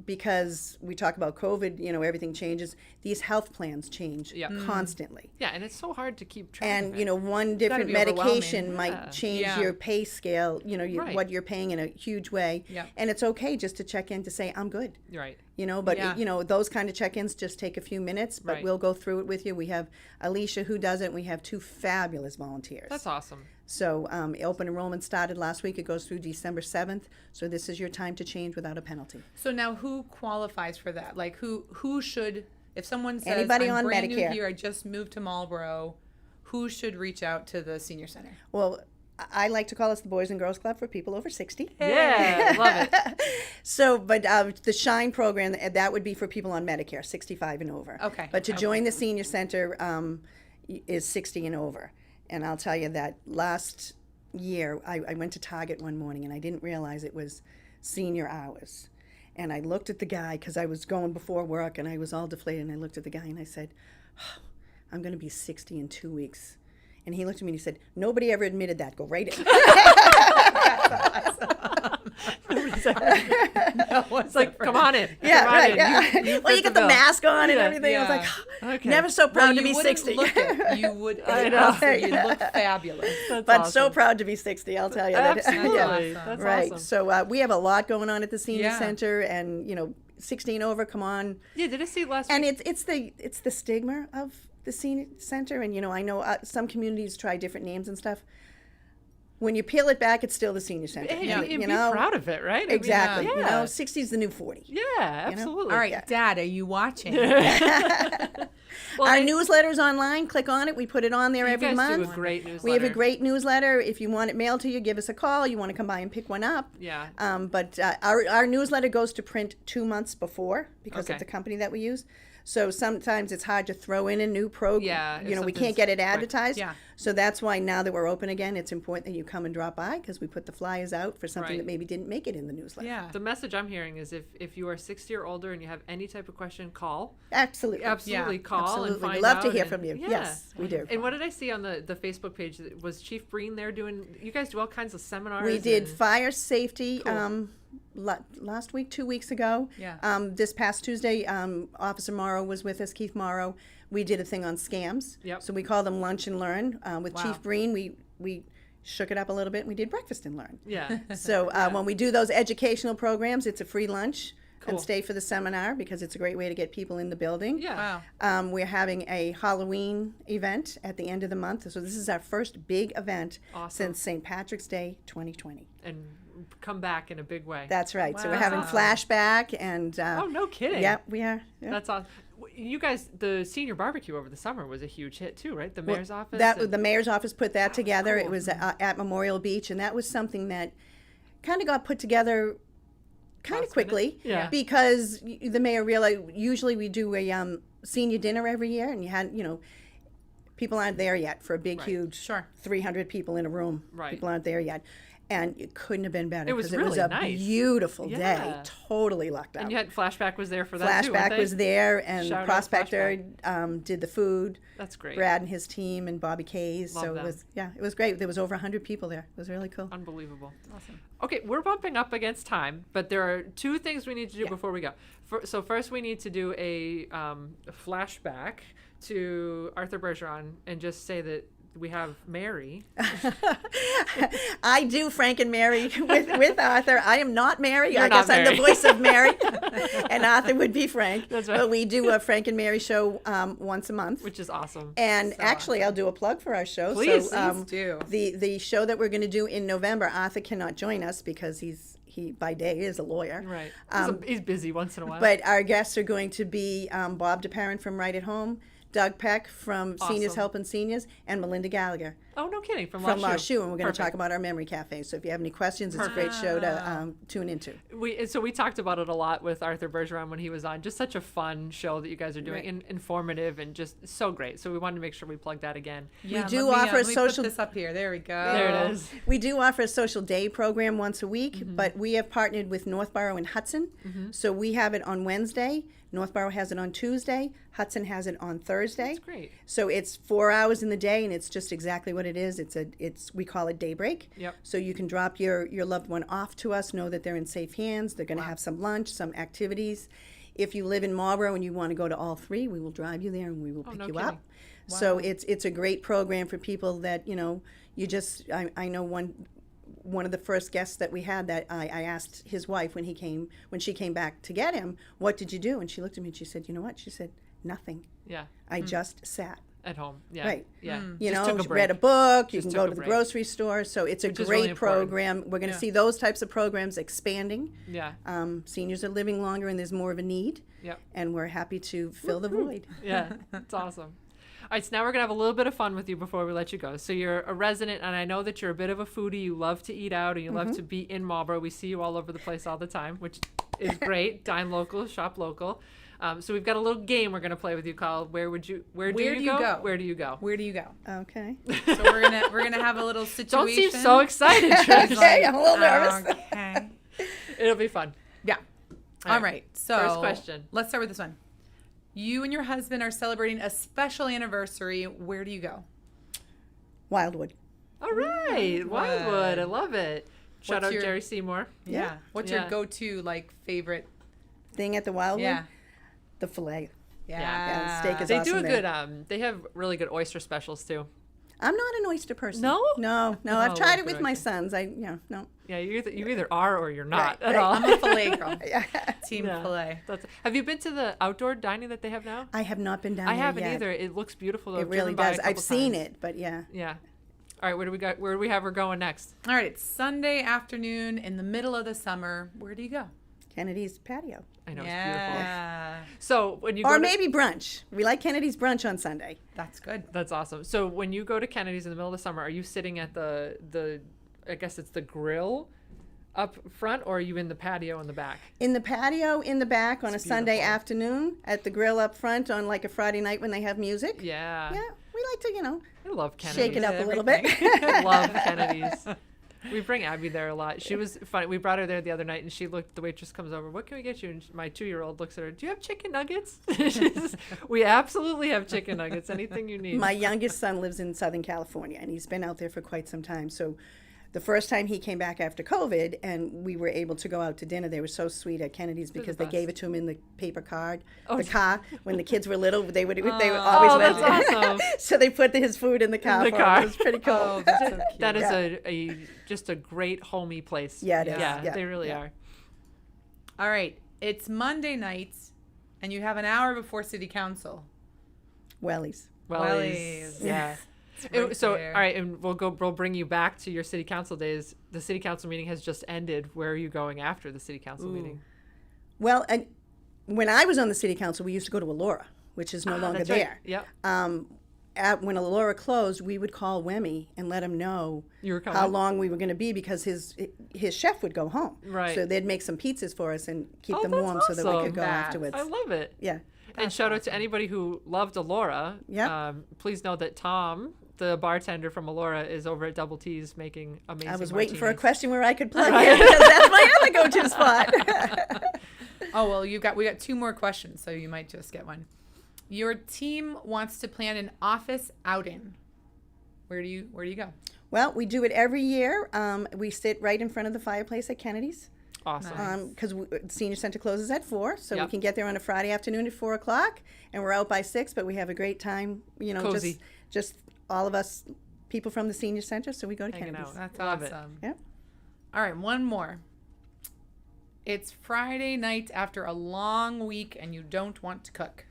because we talk about COVID. Everything changes. These health plans change constantly. Yeah, and it's so hard to keep track And of it. one different be medication overwhelming. might change Yeah. your pay scale. Right. What you're paying in a huge way. Yeah. And it's okay just to check in to say I'm good. You're right. But Yeah. those kind of check-ins just take a few minutes, but Right. we'll go through it with you. We have Alicia who does it. We have 2 fabulous volunteers. That's awesome. So open enrollment started last week. It goes through December 7th. So this is your time to change without a penalty. So now, who qualifies for that? Like, who should, if someone says, Anybody I'm on brand Medicare. new here, I just moved to Marlborough, who should reach out to the senior center? Well, I like to call us the Boys and Girls Club for people over 60. Yeah, love it. So, but the Shine program, that would be for people on Medicare, 65 and over. Okay. But to join the senior center is 60 and over. And I'll tell you that last year, I went to Target one morning and I didn't realize it was senior hours. And I looked at the guy, because I was going before work and I was all deflated, and I looked at the guy and I said, oh, I'm going to be 60 in 2 weeks. And he looked at me and he said, nobody ever admitted that. Go right in. It's like, come on in. Yeah, Come on right. in. Yeah. You Well, you fit get the bill. mask on and Yeah, everything. I was yeah. like, Okay. never so proud to be you 60. Look it. You would. I know. You look fabulous. That's But awesome. so proud to be 60, I'll tell you. that. Absolutely. Yeah. That's Right. awesome. So we have a lot going on at the senior Yeah. center, and 16 over, come on. Yeah, did I see last And week? it's the stigma of the senior center, and I know some communities try different names and stuff. When you peel it back, it's still the senior center. And you be know, proud of it, right? I mean, exactly. yeah. 60 is the new 40. Yeah, absolutely. All right, Dad, are you watching? Well, Our newsletter's online. Click on it. We put it on there you every guys month. do a great newsletter. We have a great newsletter. If you want it mailed to you, give us a call. You want to come by and pick one up. Yeah. But our newsletter goes to print 2 months before, because Okay. of the company that we use. So sometimes it's hard to throw in a new program. Yeah, if We can't something's get it quick. advertised. Yeah. So that's why now that we're open again, it's important that you come and drop by, because we put the flyers out for something Right. that maybe didn't make it in the newsletter. Yeah. The message I'm hearing is if you are 60 or older and you have any type of question, call. Absolutely. Absolutely call Absolutely. and find We'd love out to hear and- from you. Yeah. Yes, we do. And what did I see on the Facebook page? Was Chief Breen there doing? You guys do all kinds of seminars. We did and- fire safety Cool. last week, 2 weeks ago. Yeah. This past Tuesday, Officer Morrow was with us, Keith Morrow. We did a thing on scams. Yep. So we call them Lunch and Learn. With Wow. Chief Breen, we shook it up a little bit and we did Breakfast and Learn. Yeah. So when we do those educational programs, it's a free lunch Cool. and stay for the seminar because it's a great way to get people in the building. Yeah. Wow. We're having a Halloween event at the end of the month. So this is our first big event Awesome. since St. Patrick's Day 2020. And come back in a big way. That's right. So we're Wow. having flashback and Oh, no kidding. yeah, we are. Yeah. That's awesome. You guys, the senior barbecue over the summer was a huge hit too, right? The mayor's office. That and- the mayor's office put that together. cool. It was at Memorial Beach, and that was something that kind of got put together kind of Last minute? quickly Yeah. because the mayor realized usually we do a senior dinner every year, and you had people aren't there yet for a big Right. huge Sure. 300 people in a room. Right. People aren't there yet. And it couldn't have been better It was because it was really a nice. beautiful Yeah. day. Totally lucked out. And you had Flashback was there for that too. weren't Flashback they? was there, and Shout out Prospector did the food. That's great. Brad and his team and Bobby Kays. Love So them. it was great. There was over 100 people there. It was really cool. Unbelievable. Awesome. Okay, we're bumping up against time, but there are two things we need to do Yeah. before we go. So first, we need to do a flashback to Arthur Bergeron and just say that we have Mary. I do Frank and Mary with Arthur. I am not Mary. You're I not guess I'm Mary. the voice of Mary, and Arthur would be Frank. That's right. But we do a Frank and Mary show once a month. Which is awesome. And So actually, I'll do a plug for our show. Please. So, Please do. The show that we're going to do in November, Arthur cannot join us because he by day is a lawyer. Right. Um, He's busy once in a while. But our guests are going to be Bob DeParent from Right at Home, Doug Peck from Seniors Awesome. Helping Seniors, and Melinda Gallagher oh, no kidding. From from Lost Shoe. And we're going to Perfect. talk about our memory cafe. So if you have any questions, it's a great show to tune into. So we talked about it a lot with Arthur Bergeron when he was on. Just such a fun show that you guys are doing, Right. informative and just so great. So we wanted to make sure we plugged that again. Yeah, do let me, offer a let me social- Put this up here. There we go. There it is. We do offer a social day program once a week, Mm-hmm. but we have partnered with Northborough and Hudson. So we have it on Wednesday. Northborough has it on Tuesday. Hudson has it on Thursday. That's great. So it's 4 hours in the day, and it's just exactly what it is. We call it daybreak. Yep. So you can drop your loved one off to us, know that they're in safe hands. They're going to have some lunch, some activities. If you live in Marlborough and you want to go to all three, we will drive you there and we will pick no you kidding. up. So it's a great program for people that you just I know one of the first guests that we had that I asked his wife when she came back to get him, what did you do? And she looked at me and she said, you know what? She said, nothing. Yeah. I just sat. At home. Yeah. Right. Yeah. You Just know, took a read a break. book, you Just can took go a to the break. grocery store. So it's a Which is great really important. program. We're going to Yeah. see those types of programs expanding. Yeah. Seniors are living longer and there's more of a need. Yep. And we're happy to fill the void. Yeah. It's awesome. All right, so now we're going to have a little bit of fun with you before we let you go. So you're a resident, and I know that you're a bit of a foodie. You love to eat out, and you love to be in Marlborough. We see you all over the place all the time, which is great. Dine local, shop local. So we've got a little game we're going to play with you called Where do you go? Where do you go? Where do you go? Okay. So we're gonna have a little situation. Don't seem so excited, Trish. Okay, I'm a little nervous. Okay. It'll be fun. Yeah. All right. So First question. Let's start with this one. You and your husband are celebrating a special anniversary. Where do you go? Wildwood. All right. Wildwood. I love it. Shout What's out your- Jerry Seymour. Yeah. What's Yeah. your go-to favorite? Thing at the Wildwood? Yeah. The filet. Yeah. Yeah, the steak is They awesome do a there. good, they have really good oyster specials too. I'm not an oyster person. No? No. Oh, I've tried okay, it with my okay. sons. No. Yeah, you either are or you're not Right, at right. all. I'm a filet girl. Yeah. Team Yeah. filet. Have you been to the outdoor dining that they have now? I have not been down I there haven't yet. either. It looks beautiful though. It I've really driven by does. a I've couple seen times. it, but yeah. Yeah. All right, where do we have her going next? All right. It's Sunday afternoon in the middle of the summer. Where do you go? Kennedy's patio. I know it's beautiful. Yeah. So when you go Or to- maybe brunch. We like Kennedy's brunch on Sunday. That's good. That's awesome. So when you go to Kennedy's in the middle of the summer, are you sitting at the I guess it's the grill up front, or are you in the patio in the back? In the patio in the back on It's a Sunday beautiful. afternoon, at the grill up front on like a Friday night when they have music. Yeah. Yeah, we like to, I love Kennedy's. shake it up a little bit. I love Kennedy's. We bring Abby there a lot. She was funny. We brought her there the other night, and the waitress comes over. What can we get you? And my 2-year-old looks at her. Do you have chicken nuggets? She says, we absolutely have chicken nuggets. Anything you need. My youngest son lives in Southern California, and he's been out there for quite some time. So the first time he came back after COVID, and we were able to go out to dinner. They were so sweet at Kennedy's because they gave it to him in the paper card, the car. When the kids were little, they would always that's awesome. So they put his food in the car. The for car. him. It was pretty cool. Oh, that's so cute. That is just a great homey place. Yeah, it is. Yeah, Yeah, they really yeah. are. All right. It's Monday nights, and you have an hour before City Council. Wellies. Wellies. Yeah. right So, there. all right, and we'll bring you back to your city council days. The city council meeting has just ended. Where are you going after the city council meeting? Well, and when I was on the city council, we used to go to Allura, which is no longer That's right. there. Yep. When Allura closed, we would call Wemmy and let him know You were coming? how long we were going to be because his chef would go home. Right. So they'd make some pizzas for us and keep Oh, them that's warm so that we awesome. could go That's- afterwards. I love it. Yeah. And shout out to anybody who loved Allura. Yeah. Please know that Tom, the bartender from Allura, is over at Double T's making amazing I was waiting for a martinis. question where I could plug in because that's my other go-to spot. Oh, well, we got 2 more questions, so you might just get one. Your team wants to plan an office outing. Where do you go? Well, we do it every year. We sit right in front of the fireplace at Kennedy's. Awesome. Because the senior center closes at 4, so Yep. we can get there on a Friday afternoon at 4 o'clock, and we're out by 6. But we have a great time, Cozy. just all of us people from the senior center. So we go to Hanging Kennedy's. out. That's Love it. awesome. Yeah. All right, one more. It's Friday night after a long week, and you don't want to cook.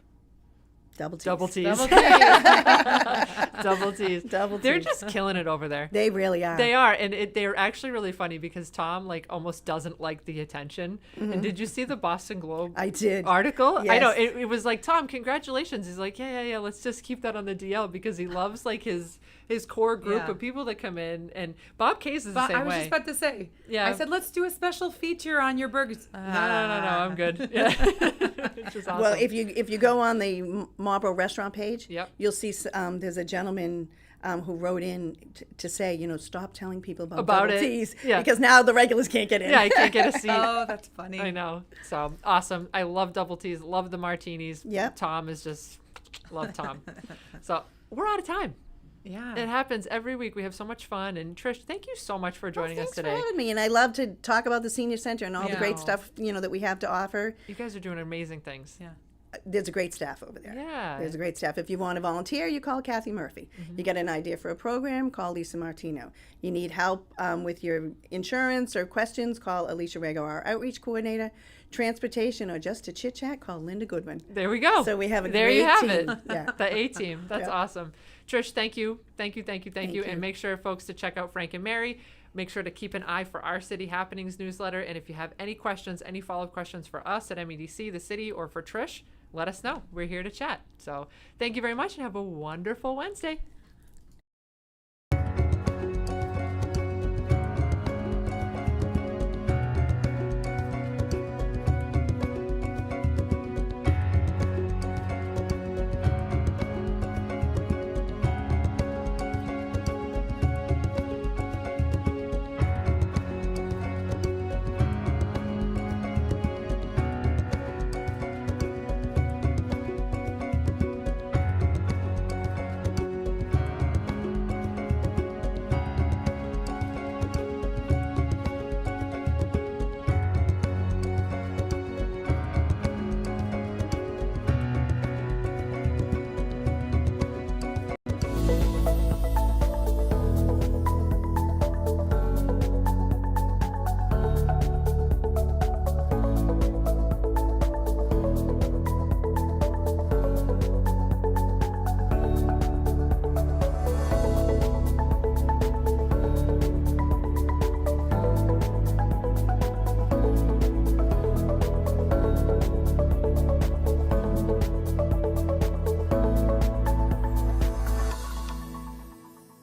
Double T's. Double T's. Double T's. Double T's. Double They're T's. just killing it over there. They really are. They are, and they're actually really funny because Tom almost doesn't like the attention. And did you see the Boston Globe I did. article? I know Yes. it was like, Tom, congratulations. He's like, yeah. Let's just keep that on the DL because he loves his core group Yeah. of people that come in. And Bob Case is the But same I was way. just about to say. Yeah. I said, let's do a special feature on your burgers. No, I'm good. Yeah. Which is awesome. Well, if you go on the Marlborough restaurant page, Yep. you'll see there's a gentleman who wrote in to say, stop telling people about About Double it. T's Yeah. because now the regulars can't get in. yeah, I can't get a seat. Oh, that's funny. I know. So awesome. I love Double T's, love the martinis. Yep. Tom is just, love Tom. So we're out of time. Yeah. It happens every week. We have so much fun. And Trish, thank you so much for joining us Thanks today. for having me, and I love to talk about the senior center and all the Yeah. great stuff that we have to offer. You guys are doing amazing things. Yeah. There's a great staff over there. Yeah. There's a great staff. If you want to volunteer, you call Kathy Murphy. You get an idea for a program, call Lisa Martino. You need help with your insurance or questions, call Alicia Rego, our outreach coordinator. Transportation or just to chit chat, call Linda Goodwin. There we go. So we have a there great you have team. it. Yeah. The A team. That's Yeah. awesome. Trish, thank you. Thank you. Thank And you. make sure, folks, to check out Frank and Mary. Make sure to keep an eye for our City Happenings newsletter. And if you have any questions, any follow-up questions for us at MEDC, the city, or for Trish, let us know. We're here to chat. So thank you very much and have a wonderful Wednesday.